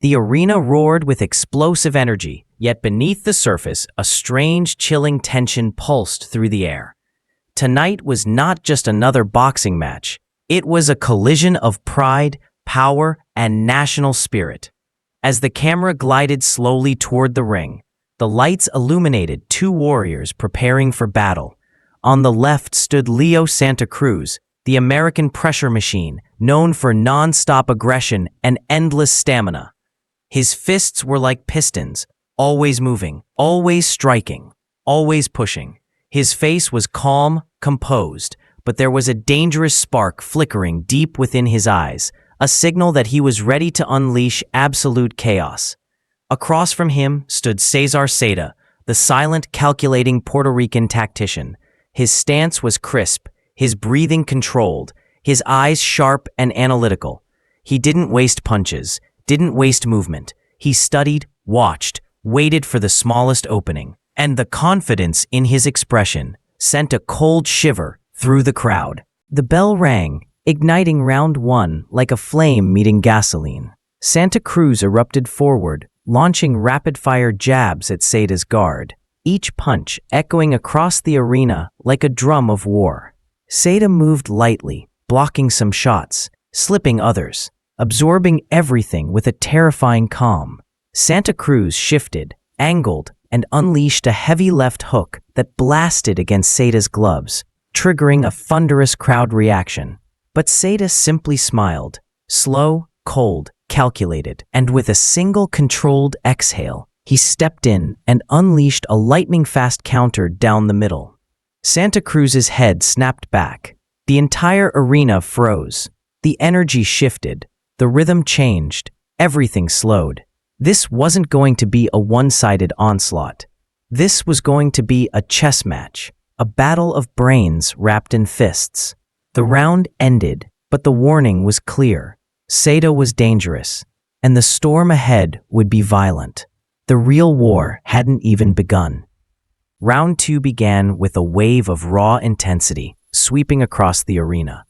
The arena roared with explosive energy, yet beneath the surface, a strange, chilling tension pulsed through the air. Tonight was not just another boxing match. It was a collision of pride, power, and national spirit. As the camera glided slowly toward the ring, the lights illuminated two warriors preparing for battle. On the left stood Leo Santa Cruz, the American pressure machine, known for non-stop aggression and endless stamina. His fists were like pistons, always moving, always striking, always pushing. His face was calm, composed, but there was a dangerous spark flickering deep within his eyes, a signal that he was ready to unleash absolute chaos. Across from him stood Cesar Seda, the silent, calculating Puerto Rican tactician. His stance was crisp, his breathing controlled, his eyes sharp and analytical. He didn't waste punches, didn't waste movement. He studied, watched, waited for the smallest opening, and the confidence in his expression sent a cold shiver through the crowd. The bell rang, igniting round one like a flame meeting gasoline. Santa Cruz erupted forward, launching rapid-fire jabs at Seda's guard, each punch echoing across the arena like a drum of war. Seda moved lightly, blocking some shots, slipping others, absorbing everything with a terrifying calm. Santa Cruz shifted, angled, and unleashed a heavy left hook that blasted against Seda's gloves, triggering a thunderous crowd reaction. But Seda simply smiled, slow, cold, calculated, and with a single controlled exhale, he stepped in and unleashed a lightning-fast counter down the middle. Santa Cruz's head snapped back. The entire arena froze. The energy shifted. The rhythm changed. Everything slowed. This wasn't going to be a one-sided onslaught. This was going to be a chess match, a battle of brains wrapped in fists. The round ended, but the warning was clear. Seda was dangerous, and the storm ahead would be violent. The real war hadn't even begun. Round two began with a wave of raw intensity sweeping across the arena.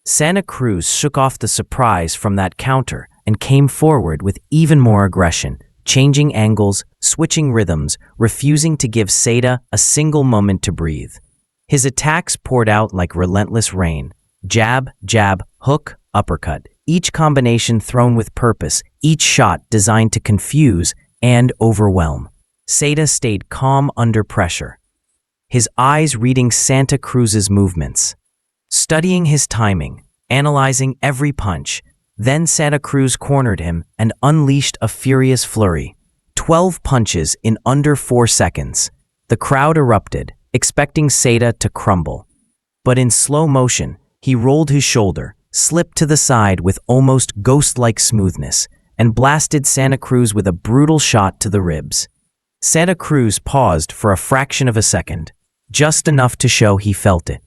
Santa Cruz shook off the surprise from that counter and came forward with even more aggression, changing angles, switching rhythms, refusing to give Seda a single moment to breathe. His attacks poured out like relentless rain. Jab, jab, hook, uppercut. Each combination thrown with purpose, each shot designed to confuse and overwhelm. Seda stayed calm under pressure, his eyes reading Santa Cruz's movements, studying his timing, analyzing every punch. Then Santa Cruz cornered him and unleashed a furious flurry. 12 punches in under 4 seconds. The crowd erupted, expecting Seda to crumble. But in slow motion, he rolled his shoulder, slipped to the side with almost ghost-like smoothness, and blasted Santa Cruz with a brutal shot to the ribs. Santa Cruz paused for a fraction of a second, just enough to show he felt it.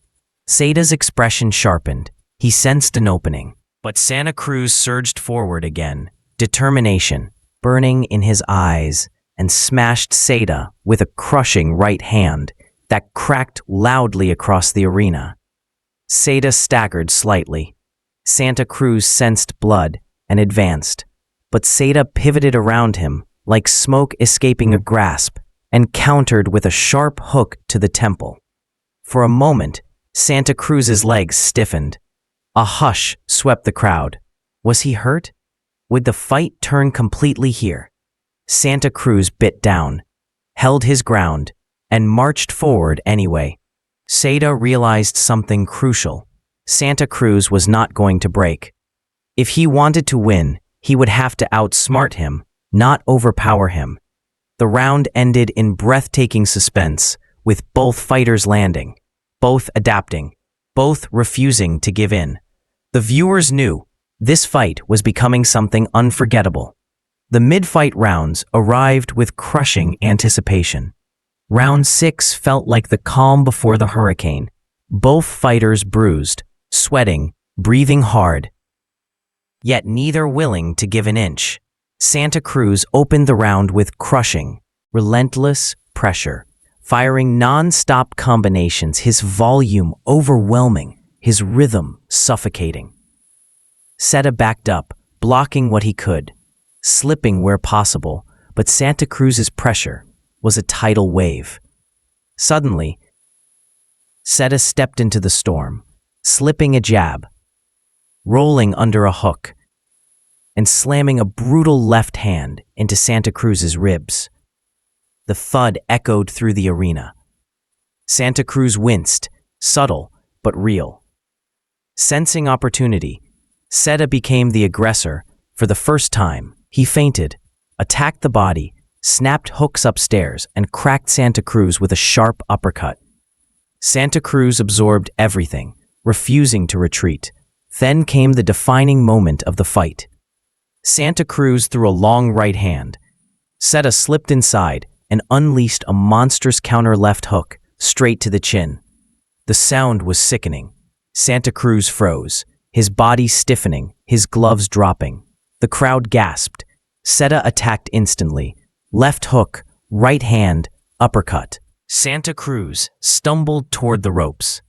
Seda's expression sharpened. He sensed an opening. But Santa Cruz surged forward again, determination burning in his eyes, and smashed Seda with a crushing right hand that cracked loudly across the arena. Seda staggered slightly. Santa Cruz sensed blood and advanced, but Seda pivoted around him like smoke escaping a grasp and countered with a sharp hook to the temple. For a moment, Santa Cruz's legs stiffened. A hush swept the crowd. Was he hurt? Would the fight turn completely here? Santa Cruz bit down, held his ground, and marched forward anyway. Seda realized something crucial. Santa Cruz was not going to break. If he wanted to win, he would have to outsmart him, not overpower him. The round ended in breathtaking suspense, with both fighters landing, both adapting, both refusing to give in. The viewers knew this fight was becoming something unforgettable. The mid-fight rounds arrived with crushing anticipation. Round 6 felt like the calm before the hurricane. Both fighters bruised, sweating, breathing hard, yet neither willing to give an inch. Santa Cruz opened the round with crushing, relentless pressure, firing non-stop combinations, his volume overwhelming, his rhythm suffocating. Seda backed up, blocking what he could. slipping where possible, but Santa Cruz's pressure was a tidal wave. Suddenly, Seda stepped into the storm, slipping a jab, rolling under a hook, and slamming a brutal left hand into Santa Cruz's ribs. The thud echoed through the arena. Santa Cruz winced, subtle but real. Sensing opportunity, Seda became the aggressor. For the first time, he feinted, attacked the body, snapped hooks upstairs, and cracked Santa Cruz with a sharp uppercut. Santa Cruz absorbed everything, refusing to retreat. Then came the defining moment of the fight. Santa Cruz threw a long right hand. Seda slipped inside and unleashed a monstrous counter left hook straight to the chin. The sound was sickening. Santa Cruz froze, his body stiffening, his gloves dropping. The crowd gasped. Seda attacked instantly. Left hook, right hand, uppercut. Santa Cruz stumbled toward the ropes.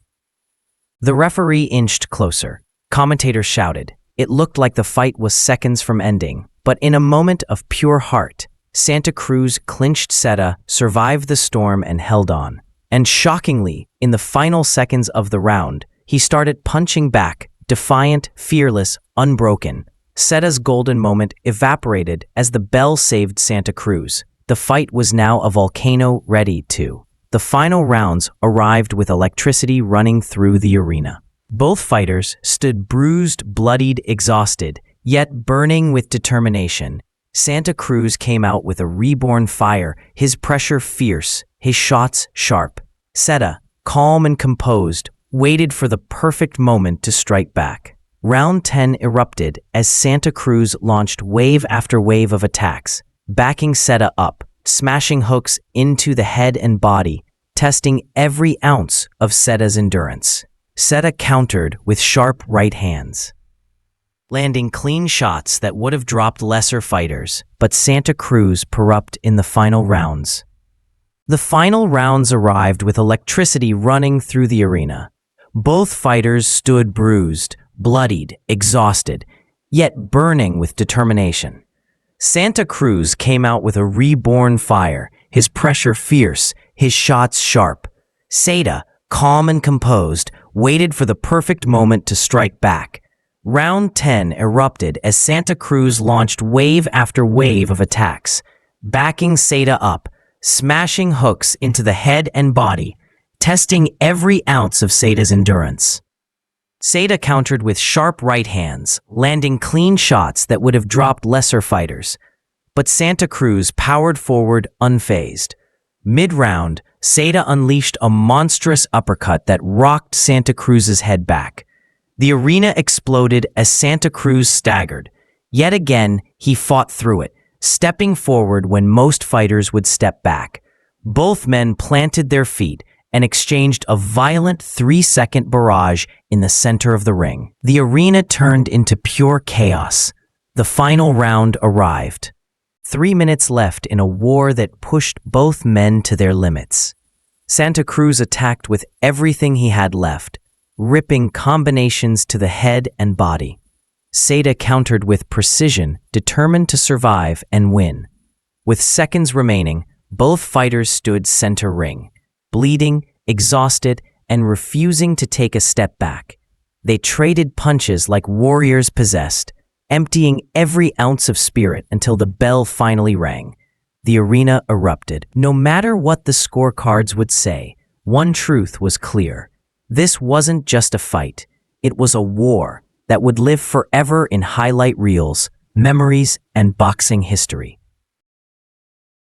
The referee inched closer. Commentators shouted. It looked like the fight was seconds from ending, but in a moment of pure heart, Santa Cruz clinched Seda, survived the storm, and held on. And shockingly, in the final seconds of the round, he started punching back, defiant, fearless, unbroken. Seda's golden moment evaporated as the bell saved Santa Cruz. The fight was now a volcano ready to. The final rounds arrived with electricity running through the arena. Both fighters stood bruised, bloodied, exhausted, yet burning with determination. Santa Cruz came out with a reborn fire, his pressure fierce, his shots sharp. Seda, calm and composed, waited for the perfect moment to strike back. Round 10 erupted as Santa Cruz launched wave after wave of attacks, backing Seda up, smashing hooks into the head and body, testing every ounce of Seda's endurance. Seda countered with sharp right hands, landing clean shots that would have dropped lesser fighters, but Santa Cruz erupted in the final rounds. The final rounds arrived with electricity running through the arena. Both fighters stood bruised, bloodied, exhausted, yet burning with determination. Santa Cruz came out with a reborn fire, his pressure fierce, his shots sharp. Seda, calm and composed, waited for the perfect moment to strike back. Round 10 erupted as Santa Cruz launched wave after wave of attacks, backing Seda up, smashing hooks into the head and body, testing every ounce of Seda's endurance. Seda countered with sharp right hands, landing clean shots that would have dropped lesser fighters. But Santa Cruz powered forward unfazed. Mid-round, Seda unleashed a monstrous uppercut that rocked Santa Cruz's head back. The arena exploded as Santa Cruz staggered. Yet again, he fought through it, stepping forward when most fighters would step back. Both men planted their feet and exchanged a violent 3-second barrage in the center of the ring. The arena turned into pure chaos. The final round arrived. 3 minutes left in a war that pushed both men to their limits. Santa Cruz attacked with everything he had left, ripping combinations to the head and body. Seda countered with precision, determined to survive and win. With seconds remaining, both fighters stood center ring, bleeding, exhausted, and refusing to take a step back. They traded punches like warriors possessed, emptying every ounce of spirit until the bell finally rang. The arena erupted. No matter what the scorecards would say, one truth was clear. This wasn't just a fight. It was a war that would live forever in highlight reels, memories, and boxing history.